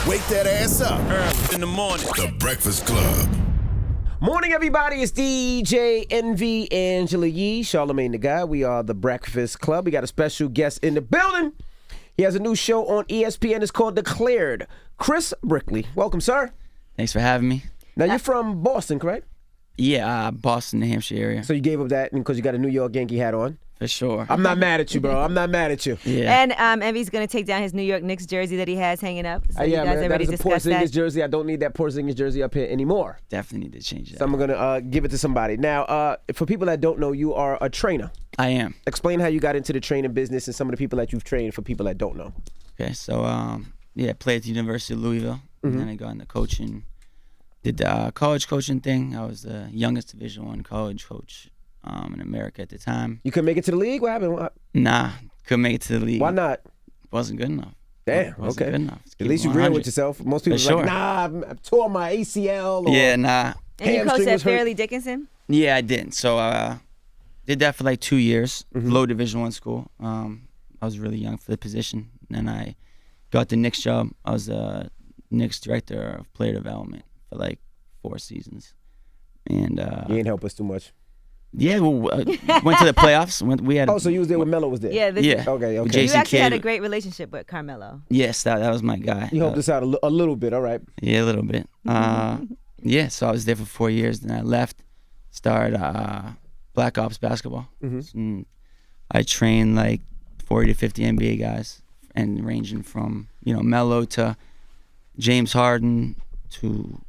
Wake that ass up. Early in the morning. The Breakfast Club. Morning, everybody. It's DJ NV Angela Yee, Charlamagne the Guy. We are the Breakfast Club. We got a special guest in the building. He has a new show on ESPN. It's called Declared. Chris Brickley. Welcome, sir. Thanks for having me. Now, you're from Boston, correct? Yeah, Boston, New Hampshire area. So you gave up that because you got a New York Yankee hat on? For sure. I'm not mad at you, bro. I'm not mad at you. Yeah. And Envy's going to take down his New York Knicks jersey that he has hanging up. So you Yeah, guys man. That already is a discussed Porzingis that. jersey. I don't need that Porzingis jersey up here anymore. Definitely need to change that. So I'm going to give it to somebody. Now, for people that don't know, you are a trainer. I am. Explain how you got into the training business and some of the people that you've trained for people that don't know. Okay, so, I played at the University of Louisville. And then I got into coaching. Did the college coaching thing. I was the youngest Division I college coach in America at the time. You couldn't make it to the league? What happened? Nah, couldn't make it to the league. Why not? Wasn't good enough. Damn, Wasn't okay. good enough. At least you're real with yourself. Most people are like, nah, I tore my ACL. Or Yeah, nah. And you hamstring coached at was hurt. Fairleigh Dickinson? Yeah, I did. So did that for like 2 years. Low Division I school. I was really young for the position. And then I got the Knicks job. I was the Knicks director of player development for like 4 seasons. And You ain't help us too much. yeah, well, went to the playoffs. We had. Oh, so you was there when Melo was there? Yeah. Yeah. Okay. With You Jason actually had a Kidd. great relationship with Carmelo. Yes, that was my guy. You helped us out a little bit. All right. Yeah, a little bit. Yeah, so I was there for 4 years. Then I left, started Black Ops basketball. And I trained like 40 to 50 NBA guys, and ranging from Melo to James Harden to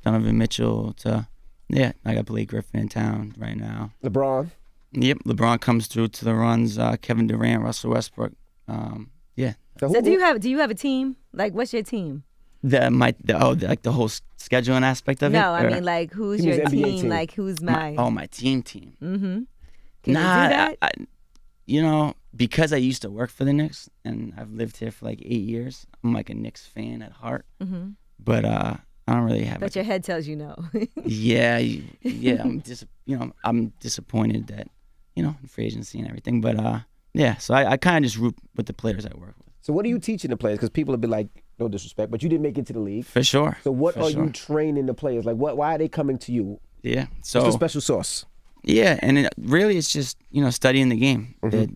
Donovan Mitchell to I got Blake Griffin in town right now. LeBron. Yep, LeBron comes through to the runs. Kevin Durant, Russell Westbrook. Yeah. So do you have a team? Like, what's your team? The whole scheduling aspect of it. No, I Or- mean, like, who's He means your NBA team? team. Like, who's my? my team. Mm-hmm. Can Nah, you do that? Because I used to work for the Knicks and I've lived here for like 8 years. I'm like a Knicks fan at heart. Mm-hmm. But I don't really have. But your head tells you no. Yeah. I'm disappointed that free agency and everything. But so I kind of just root with the players I work with. So what are you teaching the players? Because people will be like, no disrespect, but you didn't make it to the league. For sure. So what For are sure. you training the players? Like, why are they coming to you? Yeah. What's So the special sauce? yeah, and really it's just studying the game. That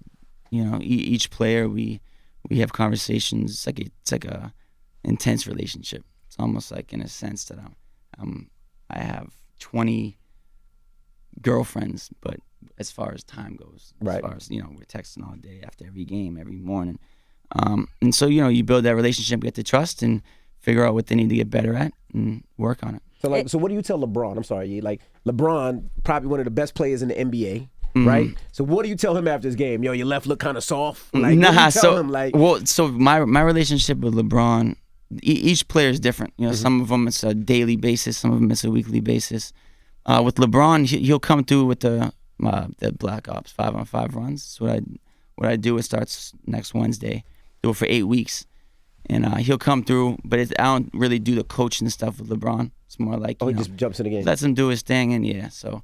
each player we have conversations. It's like a intense relationship. It's almost like in a sense that I have 20 girlfriends, but as far as time goes, Right. as far as we're texting all day after every game, every morning, and so you build that relationship, get the trust, and figure out what they need to get better at and work on it. So what do you tell LeBron? I'm sorry, like LeBron, probably one of the best players in the NBA, right? So what do you tell him after this game? Yo, your left look kind of soft. Like, what do you tell him? Like, so my relationship with LeBron, each player is different. Some of them it's a daily basis, some of them it's a weekly basis. With LeBron, he'll come through with the Black Ops 5-on-5 runs. So what I do, it starts next Wednesday. Do it for 8 weeks, and he'll come through. But I don't really do the coaching stuff with LeBron. It's more like he just jumps in the game. lets him do his thing, and so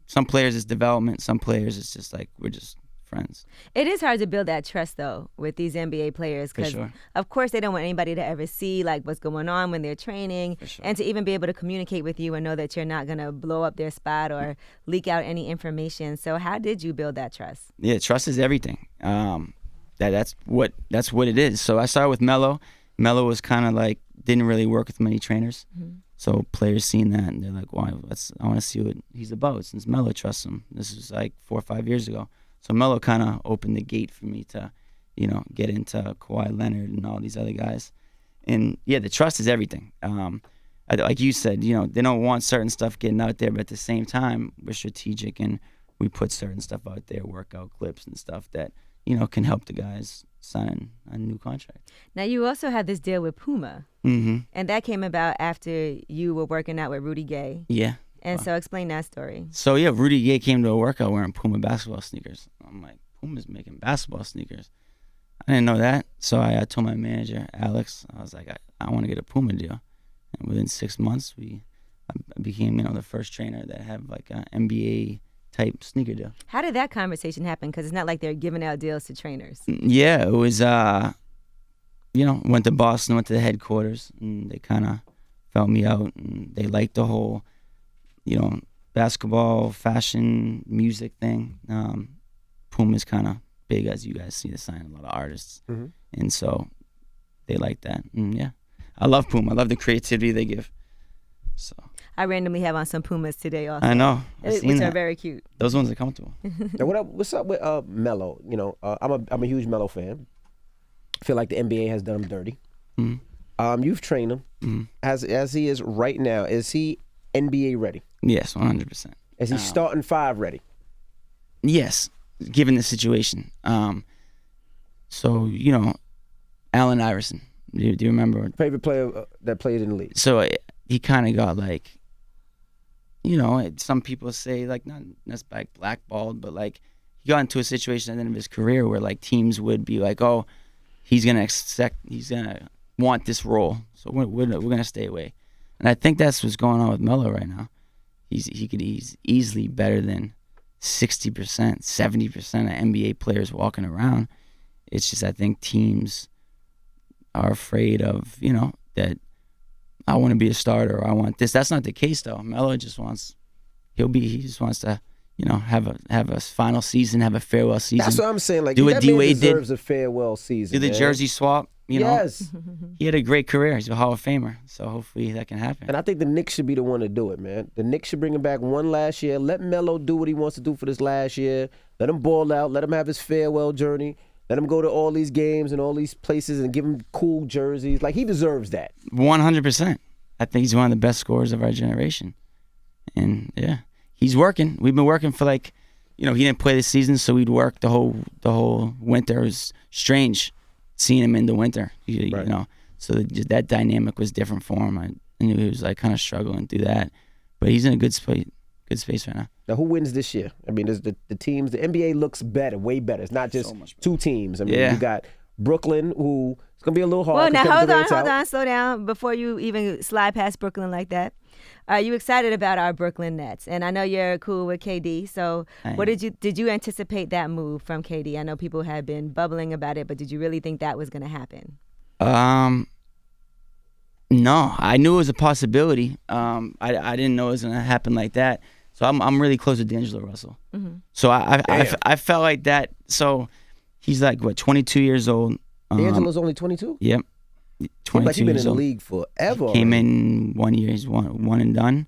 some players it's development, some players it's just like we're just friends. It is hard to build that trust, though, with these NBA players For because, sure. of course, they don't want anybody to ever see like what's going on when they're training, For sure. and to even be able to communicate with you and know that you're not going to blow up their spot or leak out any information. So how did you build that trust? Yeah, trust is everything. That's what it is. So I started with Melo. Melo was kind of like didn't really work with many trainers. So players seen that and they're like, "Why? I want to see what he's about." Since Melo trusts him, this was like 4 or 5 years ago. So Melo kind of opened the gate for me to, get into Kawhi Leonard and all these other guys. And yeah, the trust is everything. Like you said, they don't want certain stuff getting out there, but at the same time, we're strategic and we put certain stuff out there, workout clips and stuff that can help the guys sign a new contract. Now, you also had this deal with Puma, and that came about after you were working out with Rudy Gay. Yeah. And so explain that story. So yeah, Rudy Gay came to a workout wearing Puma basketball sneakers. I'm like, Puma's making basketball sneakers. I didn't know that. So I told my manager, Alex, I was like, I want to get a Puma deal. And within 6 months, I became, the first trainer that had like an NBA type sneaker deal. How did that conversation happen? Because it's not like they're giving out deals to trainers. Yeah, it was went to Boston, went to the headquarters, and they kind of felt me out, and they liked the whole, basketball, fashion, music thing. Puma's kind of big, as you guys see, they sign a lot of artists, and so they like that. And yeah, I love Puma. I love the creativity they give. So I randomly have on some Pumas today also. I know, which are very cute. Those ones are comfortable. Now, what's up with Melo? I'm a huge Melo fan. I feel like the NBA has done him dirty. You've trained him as he is right now. Is he NBA ready? Yes, 100%. Is he starting 5 ready? Yes, given the situation. So Allen Iverson. Do you remember? Favorite player that played in the league. So he kind of got like, some people say like not like blackballed, but like he got into a situation at the end of his career where like teams would be like, oh, he's gonna want this role, so we're gonna stay away. And I think that's what's going on with Melo right now. He's easily better than 60%, 70% of NBA players walking around. It's just I think teams are afraid of that I want to be a starter or I want this. That's not the case though. Melo just wants to have a final season, have a farewell season. That's what I'm saying. Like do what that D man Wade deserves did. A farewell season. Do the jersey swap. Yes. He had a great career. He's a Hall of Famer. So hopefully that can happen. And I think the Knicks should be the one to do it, man. The Knicks should bring him back one last year. Let Melo do what he wants to do for this last year. Let him ball out. Let him have his farewell journey. Let him go to all these games and all these places and give him cool jerseys. Like, he deserves that. 100%. I think he's one of the best scorers of our generation. And, yeah, he's working. We've been working for, like, he didn't play this season, so we'd work the whole winter. It was strange seeing him in the winter, Right. So that dynamic was different for him. I knew he was, like, kind of struggling through that. But he's in a good space right now. Now, who wins this year? I mean, the teams, the NBA looks better, way better. It's not just two teams. I mean, you got Brooklyn, who it's going to be a little hard. Well, now, hold out. on, slow down before you even slide past Brooklyn like that. Are you excited about our Brooklyn Nets? And I know you're cool with KD. So, did you anticipate that move from KD? I know people had been bubbling about it, but did you really think that was going to happen? No, I knew it was a possibility. I didn't know it was going to happen like that. So I'm really close with D'Angelo Russell. Mm-hmm. So I felt like that. So he's like 22 years old. D'Angelo's only 22. Yep. 22 like he's been in the old. league forever. Came in 1 year. He's one and done.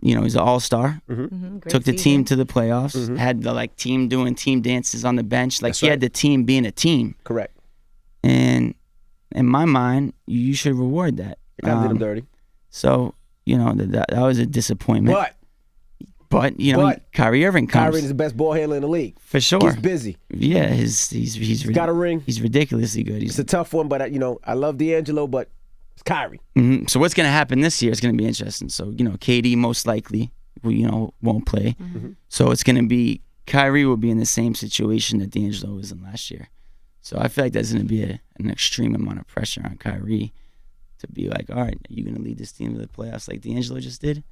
He's an all-star. Mm-hmm. Mm-hmm. Took the team to the playoffs. Mm-hmm. Had the team doing team dances on the bench. He had the team being a team. Correct. And in my mind, you should reward that. It kind of did him dirty. So that was a disappointment. But Kyrie Irving comes. Kyrie is the best ball handler in the league. For sure. He's busy. Yeah, he's got a ring. He's ridiculously good. It's a tough one, but I love D'Angelo, but it's Kyrie. Mm-hmm. So what's going to happen this year is going to be interesting. So, KD most likely, won't play. Mm-hmm. So it's going to be, Kyrie will be in the same situation that D'Angelo was in last year. So I feel like there's going to be an extreme amount of pressure on Kyrie to be like, all right, are you going to lead this team to the playoffs like D'Angelo just did?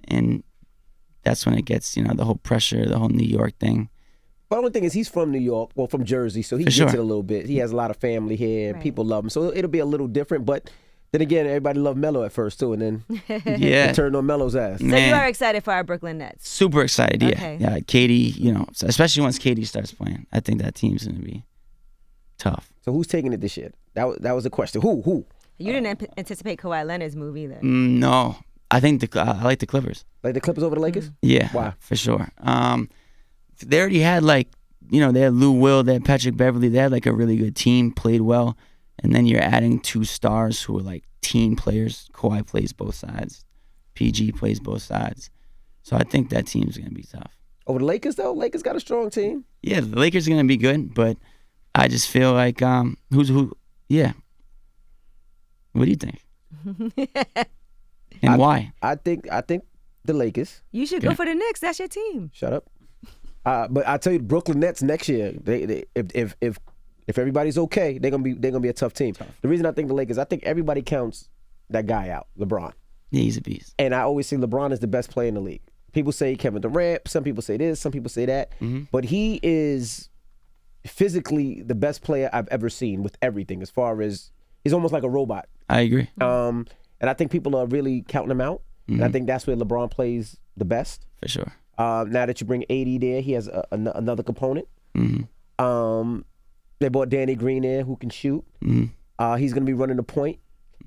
And that's when it gets, the whole pressure, the whole New York thing. But the only thing is he's from New York, from Jersey, so he gets it a little bit. He has a lot of family here. Right. People love him. So it'll be a little different. But then again, everybody loved Melo at first, too. And then it turned on Melo's ass. So you are excited for our Brooklyn Nets? Super excited, yeah. Okay. Yeah, KD, especially once KD starts playing. I think that team's going to be tough. So who's taking it this year? That was the question. Who? You didn't anticipate Kawhi Leonard's move either. No. I think I like the Clippers. Like the Clippers over the Lakers? Yeah. Why? For sure. They already had they had Lou Will, they had Patrick Beverly, they had a really good team, played well, and then you're adding two stars who are team players. Kawhi plays both sides. PG plays both sides. So I think that team's going to be tough. Over the Lakers, though? Lakers got a strong team. Yeah, the Lakers are going to be good, but I just feel like who? Yeah. What do you think? And why? I think the Lakers. You should go for the Knicks. That's your team. Shut up. But I tell you, Brooklyn Nets next year. If everybody's okay, they're gonna be a tough team. The reason I think the Lakers, I think everybody counts that guy out, LeBron. Yeah, he's a beast. And I always say LeBron is the best player in the league. People say Kevin Durant. Some people say this. Some people say that. Mm-hmm. But he is physically the best player I've ever seen with everything. As far as he's almost like a robot. I agree. And I think people are really counting him out. And I think that's where LeBron plays the best. For sure. Now that you bring AD there, he has another component. They brought Danny Green there who can shoot. He's going to be running the point.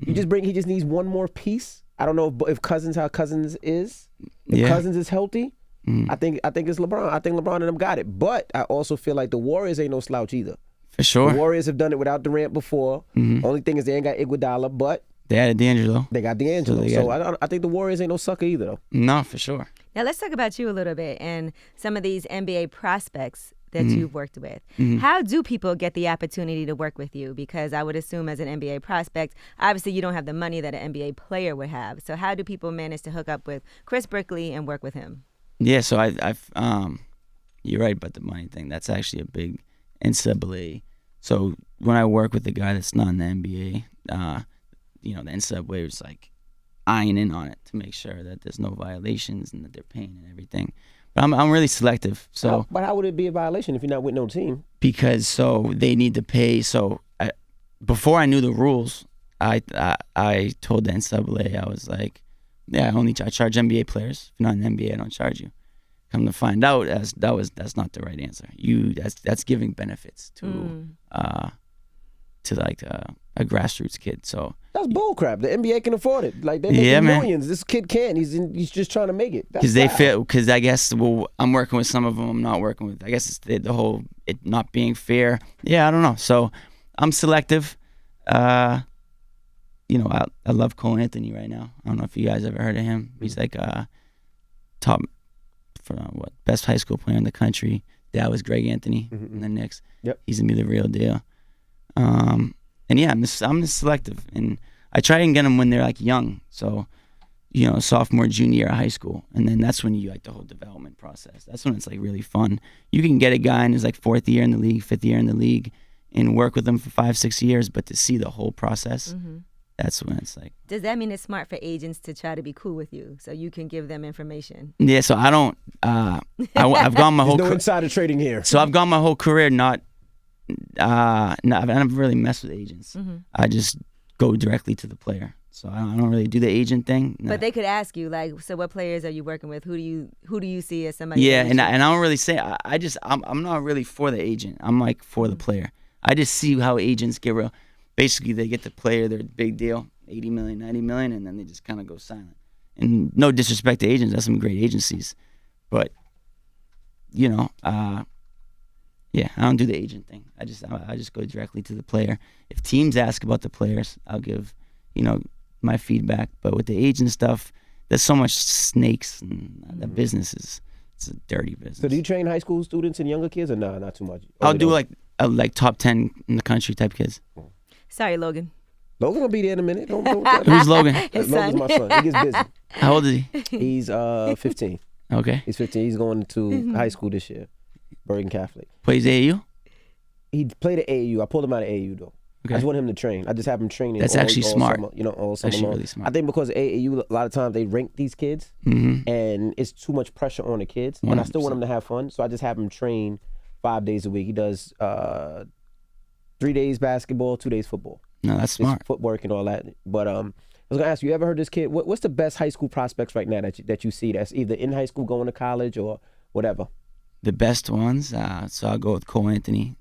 He just needs one more piece. I don't know if Cousins, how Cousins is. If Cousins is healthy, I think it's LeBron. I think LeBron and them got it. But I also feel like the Warriors ain't no slouch either. For sure. The Warriors have done it without Durant before. Only thing is they ain't got Iguodala, but they added D'Angelo. They got D'Angelo. So I think the Warriors ain't no sucker either, though. No, for sure. Now let's talk about you a little bit and some of these NBA prospects that you've worked with. How do people get the opportunity to work with you? Because I would assume as an NBA prospect, obviously you don't have the money that an NBA player would have. So how do people manage to hook up with Chris Brickley and work with him? Yeah, so I've you're right about the money thing. That's actually a big NCAA. So when I work with a guy that's not in the NBA, the NCAA is like eyeing in on it to make sure that there's no violations and that they're paying and everything. But I'm really selective. So, but how would it be a violation if you're not with no team? Because they need to pay. So before I knew the rules, I told the NCAA, I was like, yeah, I charge NBA players. If you're not in the NBA, I don't charge you. Come to find out, that's not the right answer. That's giving benefits to like a grassroots kid. So that's bullcrap. The NBA can afford it. Like they make millions. This kid can't. He's just trying to make it. Because I guess I'm working with some of them. I'm not working with. I guess it's the whole it not being fair. Yeah, I don't know. So I'm selective. I love Cole Anthony right now. I don't know if you guys ever heard of him. He's like top best high school player in the country. Dad was Greg Anthony in the Knicks. Yep. He's gonna be the real deal. And yeah, I'm just selective, and I try and get them when they're like young. So, sophomore, junior year of high school, and then that's when you like the whole development process. That's when it's like really fun. You can get a guy in his like 4th year in the league, 5th year in the league, and work with them for 5-6 years. But to see the whole process, that's when it's like. Does that mean it's smart for agents to try to be cool with you so you can give them information? Yeah. So I don't. I've gone my whole. There's no insider trading here. So I've gone my whole career not. I don't really mess with agents. I just go directly to the player. So I don't really do the agent thing. No. But they could ask you, like, so what players are you working with? Who do you see as somebody? Yeah, and I don't really say. I'm not really for the agent. I'm like for the player. I just see how agents get real. Basically, they get the player, their big deal, 80 million, 90 million, and then they just kind of go silent. And no disrespect to agents, that's some great agencies, but yeah, I don't do the agent thing. I just go directly to the player. If teams ask about the players, I'll give, my feedback. But with the agent stuff, there's so much snakes, and the business it's a dirty business. So do you train high school students and younger kids, or no, not too much? I'll do like top 10 in the country type kids. Sorry, Logan. Logan will be there in a minute. Don't Who's Logan? Logan's my son. He gets busy. How old is he? He's 15. Okay. He's 15. He's going to high school this year. Bergen Catholic. Plays AAU? He played at AAU. I pulled him out of AAU though. Okay. I just want him to train. I just have him training. That's actually smart. Summer, all summer actually long. really smart. I think because AAU, a lot of times they rank these kids, and it's too much pressure on the kids. 100%. And I still want him to have fun, so I just have him train 5 days a week. He does 3 days basketball, 2 days football. No, that's smart. Just footwork and all that. But I was gonna ask you, ever heard this kid? What's the best high school prospects right now that you see that's either in high school, going to college, or whatever? The best ones, so I'll go with Cole Anthony.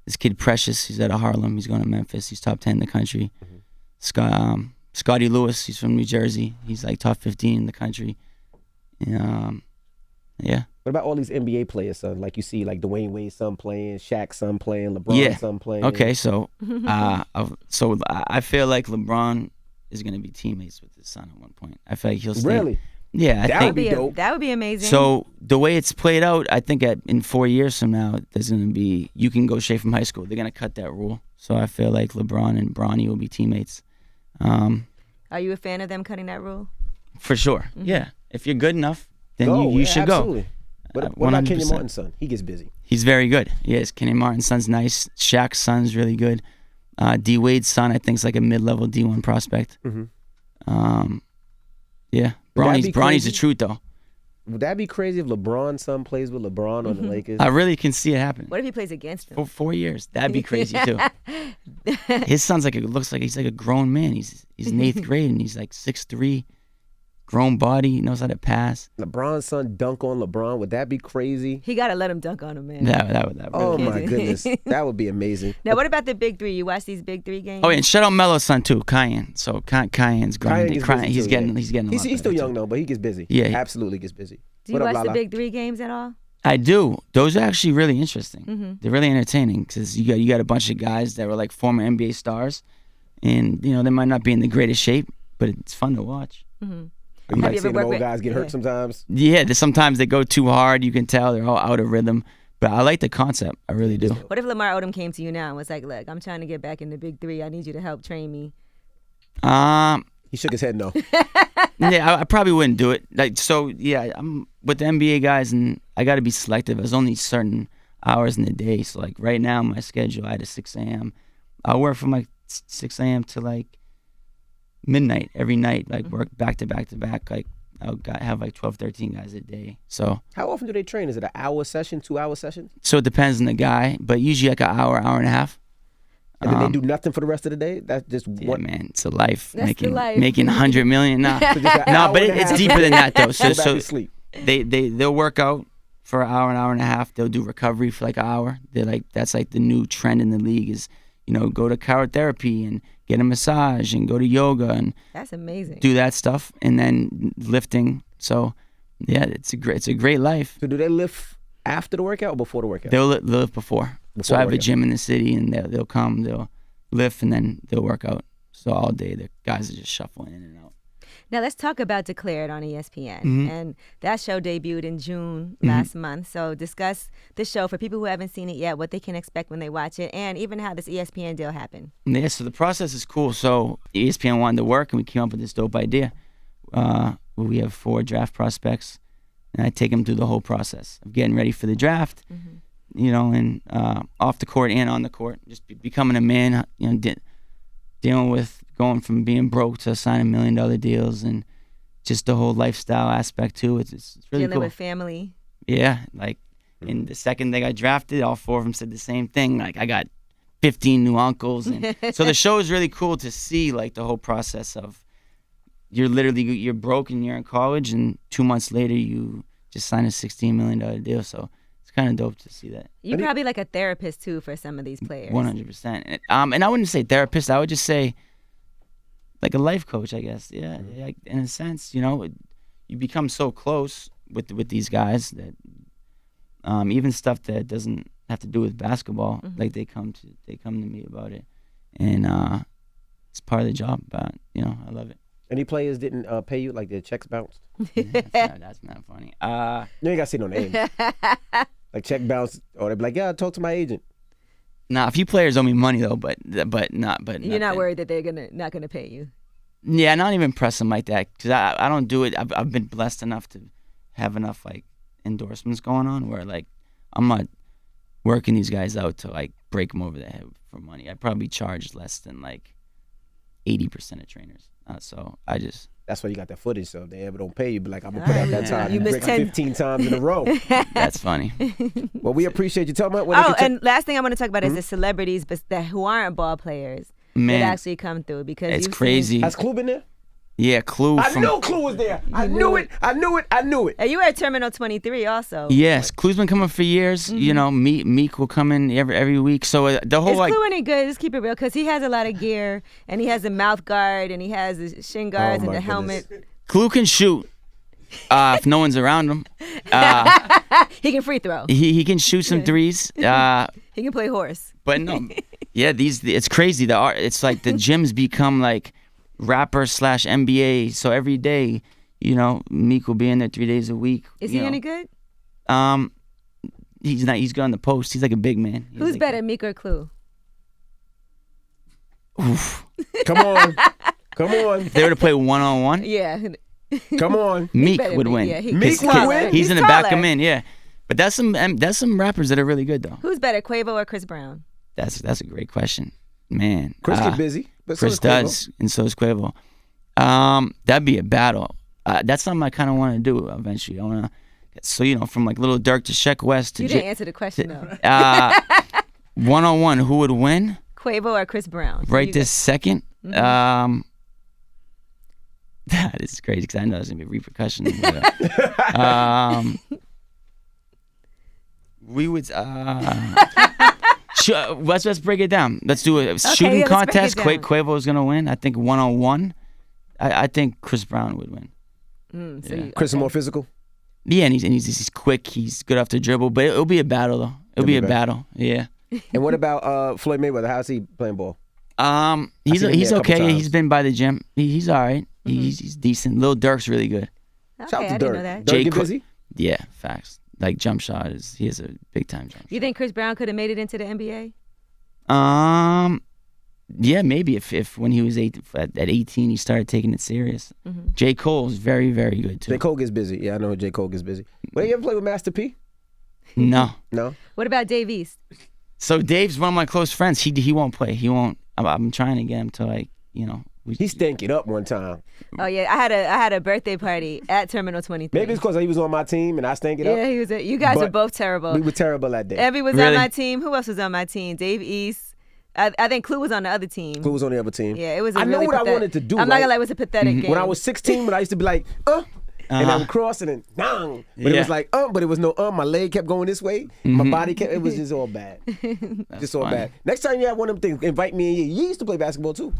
This kid Precious, he's out of Harlem. He's going to Memphis. He's top 10 in the country. Scotty Lewis, he's from New Jersey. He's like top 15 in the country. Yeah. What about all these NBA players, son? Like you see, like Dwayne Wade's son playing, Shaq's son playing, LeBron's son playing. Okay, so I feel like LeBron is going to be teammates with his son at one point. I feel like he'll stay. Really? Yeah, that would be dope. That would be amazing. So the way it's played out, I think in 4 years from now, there's going to be, you can go straight from high school. They're going to cut that rule. So I feel like LeBron and Bronny will be teammates. Are you a fan of them cutting that rule? For sure. Yeah. If you're good enough, then you should absolutely. Go. But what about Kenyon Martin's son? He gets busy. He's very good. Yes, Kenyon Martin's son's nice. Shaq's son's really good. D Wade's son, I think, is like a mid-level D1 prospect. Yeah. Bronny's the truth, though. Would that be crazy if LeBron's son plays with LeBron on the Lakers? I really can see it happen. What if he plays against him? For 4 years, that'd be crazy too. His son's looks like he's like a grown man. He's in 8th grade and he's like 6'3", grown body, knows how to pass. LeBron's son dunk on LeBron. Would that be crazy? He got to let him dunk on him, man. That would Oh really. my goodness, that would be amazing. Now, what about the big three? You watch these big three games? Oh, and shout out Melo's son too, Cayenne. So Cayenne's grinding. Gets busy He's too, getting yeah. he's getting. He's still young though, but he gets busy. Yeah. Absolutely gets busy. Do you What up, watch the Lala? big three games at all? I do. Those are actually really interesting. They're really entertaining because you got a bunch of guys that were like former NBA stars, and they might not be in the greatest shape, but it's fun to watch. You might you see ever them worked old with- guys get Yeah. hurt sometimes. Yeah, sometimes they go too hard. You can tell they're all out of rhythm. But I like the concept. I really do. What if Lamar Odom came to you now and was like, look, I'm trying to get back in the big three. I need you to help train me. He shook his head no. Yeah, I probably wouldn't do it. Yeah, I'm with the NBA guys, and I got to be selective. There's only certain hours in the day. So like right now, my schedule, I had a 6 a.m. I work from like 6 a.m. to like midnight every night. Like work back to back to back. Like I'll have like 12, 13 guys a day. So How often do they train? Is it an hour session, 2 hour session? it depends on the guy, but usually like an hour and a half. And then they do nothing for the rest of the day? That's just Yeah, one. man, it's a life. That's the life. Making 100 million. Nah, So just an no, hour but and a it's half. deeper than that though. Go So back to sleep. they'll work out for an hour and a half. They'll do recovery for like an hour. That's like the new trend in the league is, go to cryotherapy and get a massage and go to yoga and That's amazing. do that stuff and then lifting. So yeah, it's a great life. So do they lift after the workout or before the workout? They'll live before. So the I have a workout. gym in the city and they'll come, they'll lift and then they'll work out. So all day the guys are just shuffling in and out. Now let's talk about Declared on ESPN. Mm-hmm. And that show debuted in June last month. So discuss the show for people who haven't seen it yet, what they can expect when they watch it, and even how this ESPN deal happened. Yeah, so the process is cool. So ESPN wanted to work, and we came up with this dope idea. We have 4 draft prospects, and I take them through the whole process of getting ready for the draft, and off the court and on the court, just becoming a man, dealing with going from being broke to signing $1 million deals, and just the whole lifestyle aspect too. It's really Dealing cool. with family. Yeah, like, and the second they got drafted, all 4 of them said the same thing. Like, I got 15 new uncles, and so the show is really cool to see, like, the whole process of you're broke and you're in college, and 2 months later you just signed a $16 million deal. So it's kind of dope to see that. You're probably like a therapist too for some of these players. 100%. And I wouldn't say therapist. I would just say like a life coach, I guess. Yeah, like, in a sense, you become so close with these guys that even stuff that doesn't have to do with basketball, like they come to me about it, and it's part of the job. But I love it. Any players didn't pay you, like their checks bounced? That's not funny. You ain't got to say no names. Like check bounced, or they'd be like, yeah, I'll talk to my agent. Nah, a few players owe me money though, but You're not nothing. worried that they're not gonna pay you. Yeah, not even press them like that because I don't do it. I've been blessed enough to have enough like endorsements going on where like I'm not working these guys out to like break them over the head for money. I probably charge less than like 80% of trainers. So I just. That's why you got that footage, so if they ever don't pay you, be like, I'm going to put out that time. You missed break 10 15 times in a row. That's funny. Well, we appreciate you. Tell me when they Oh, can check- and last thing I want to talk about is the celebrities, but who aren't ball players Man, that actually come through because it's you've crazy. Has Clue been there? Yeah, Clue. I knew Clue was there. I knew it. And you were at Terminal 23 also. Yes, Clue's been coming for years. Meek will come in every week. So the whole Is like. Clue any good? Just keep it real, because he has a lot of gear, and he has a mouth guard, and he has the shin guards and my the helmet. Clue can shoot if no one's around him. He can free throw. He can shoot some threes. He can play horse. But no, yeah, it's crazy. It's like the gyms become like rapper / NBA. So every day, Meek will be in there 3 days a week. Is he any good? He's not. He's good on the post. He's like a big man. He's Who's like, better, Meek or Clue? Come on. If they were to play 1-on-1, Yeah. Come on. Meek better would be, win. yeah, he- 'Cause Meek would kid- win? He's in the He's back of taller. him, yeah. But that's some rappers that are really good though. Who's better, Quavo or Chris Brown? That's a great question, man. Chris get busy. But so Chris does Quavo. does, and so does Quavo. That'd be a battle. That's something I kind of want to do eventually. I want to, so from like Little Dirk to Sheck West to You didn't answer the question though. 1-on-1, who would win? Quavo or Chris Brown? Right this second. This is crazy because I know there's gonna be repercussions. We would. Let's break it down. Let's do a shooting contest. Quavo is gonna win. I think 1-on-1. I think Chris Brown would win. Chris is more physical. Yeah, and he's quick. He's good off the dribble, but it'll be a battle though. It'll be a battle. Yeah. And what about Floyd Mayweather? How's he playing ball? He's okay. He's been by the gym. He's all right. He's decent. Lil Durk's really good. Okay, Shout out to I Dirk. didn't know that. Dirk get busy? Yeah, facts. Like jump shot he has a big time jump shot. You think Chris Brown could have made it into the NBA? Yeah, maybe if when he was at 18 he started taking it serious. J. Cole's very, very good too. J. Cole gets busy. Yeah, I know J. Cole gets busy. Well, you ever play with Master P? No. No? What about Dave East? So Dave's one of my close friends. He won't play. He won't. I'm trying to get him to He stank it up one time. Oh yeah, I had a birthday party at Terminal 23. Maybe it's because he was on my team and I stank it up. Yeah, he was. You guys were But both terrible. We were terrible that day. Evie was on Really? my team. Who else was on my team? Dave East. I think Clue was on the other team. Who was on the other team? Yeah, it was. I know what I wanted to do. I'm not gonna lie, it was a pathetic game. When I was 16, when I used to be like, and I would cross and then, dang. But it was like, but it was no, my leg kept going this way. My body kept, it was just all bad. Just all funny. bad. Next time you have one of them things, invite me and you. You used to play basketball too.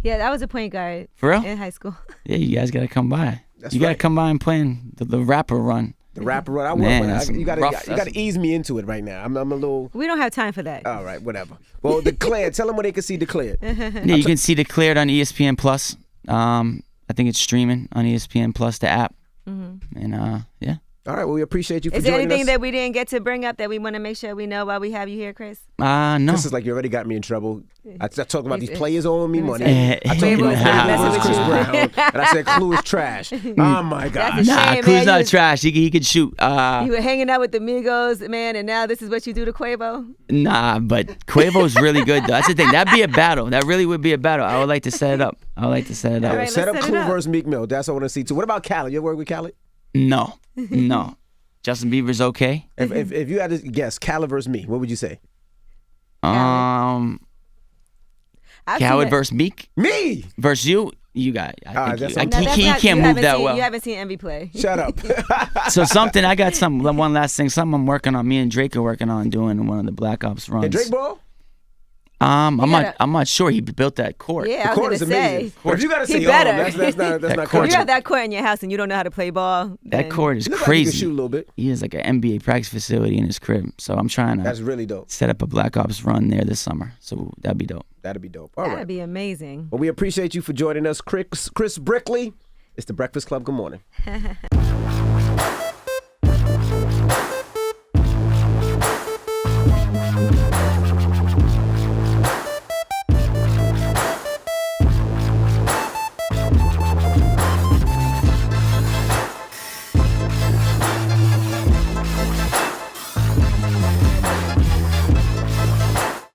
Yeah, I was a point guard. For real? In high school. Yeah, you guys gotta come by. That's you gotta right. come by and play the rapper run. The rapper run. I Man, want that's one. You rough. gotta ease me into it right now. I'm a little. We don't have time for that. All right, whatever. Well, Declared. Tell them where they can see Declared. Yeah, you can see Declared on ESPN Plus. I think it's streaming on ESPN Plus, the app. And yeah. All right. Well, we appreciate you for Is there joining anything us. that we didn't get to bring up that we want to make sure we know while we have you here, Chris? No. This is like you already got me in trouble. I talked about these players owing me money. Eh, I told you Quavo is not messing with Chris you. Brown, and I said Clue is trash. Oh my gosh. That's a Nah, shame, Clue's man. not You was- trash. He could shoot. You were hanging out with the Migos, man, and now this is what you do to Quavo? Nah, but Quavo's really good though. That's the thing. That'd be a battle. That really would be a battle. I would like to set it up. All right, Set let's up set it Clue up. versus Meek Mill. That's what I want to see too. What about Khaled? You ever work with Khaled? No. Justin Bieber's okay. If you had to guess, Khaled versus me, what would you say? I've seen Khaled it. versus Meek Me. versus you. You got. I that's think okay. No, he that's can't you move haven't that seen- well. You haven't seen Envy play. Shut up. So I got one last thing. Something I'm working on. Me and Drake are working on doing one of the Black Ops runs. And Drake ball? I'm not sure. He built that court. Yeah, I Court was is gonna amazing. say. But if you gotta He say, better. that's not That correct. court's You have that court in your house and you don't know how to play ball. That then- court is You look like you can crazy. shoot a little bit. He has like an NBA practice facility in his crib. So I'm trying That's to really dope. set up a Black Ops run there this summer. So that'd be dope. That'd be dope. All That'd right. be amazing. Well, we appreciate you for joining us, Chris Brickley. It's the Breakfast Club. Good morning.